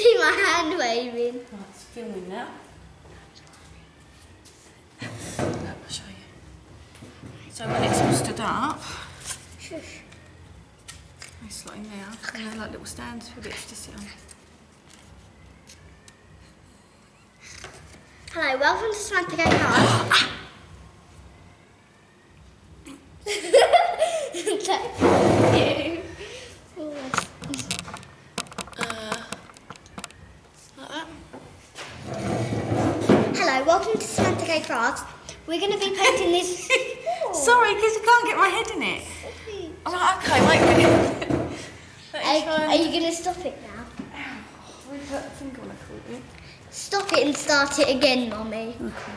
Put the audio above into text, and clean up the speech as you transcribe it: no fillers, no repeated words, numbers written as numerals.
see my hand waving? Oh, it's filming now. I'll show you. So when it's all stood up, Shush. they slot in there, and they're like little stands for bits to sit on. Hello, welcome to Samantha Go Card. Thank you. Like that. Hello, welcome to Samantha Go Crafts. We're going to be painting this. Sorry, because I can't get my head in it. I'm like, okay, wait a minute. Are you going to stop it now? We put a finger on a call. Stop it and start it again, Mummy. Okay.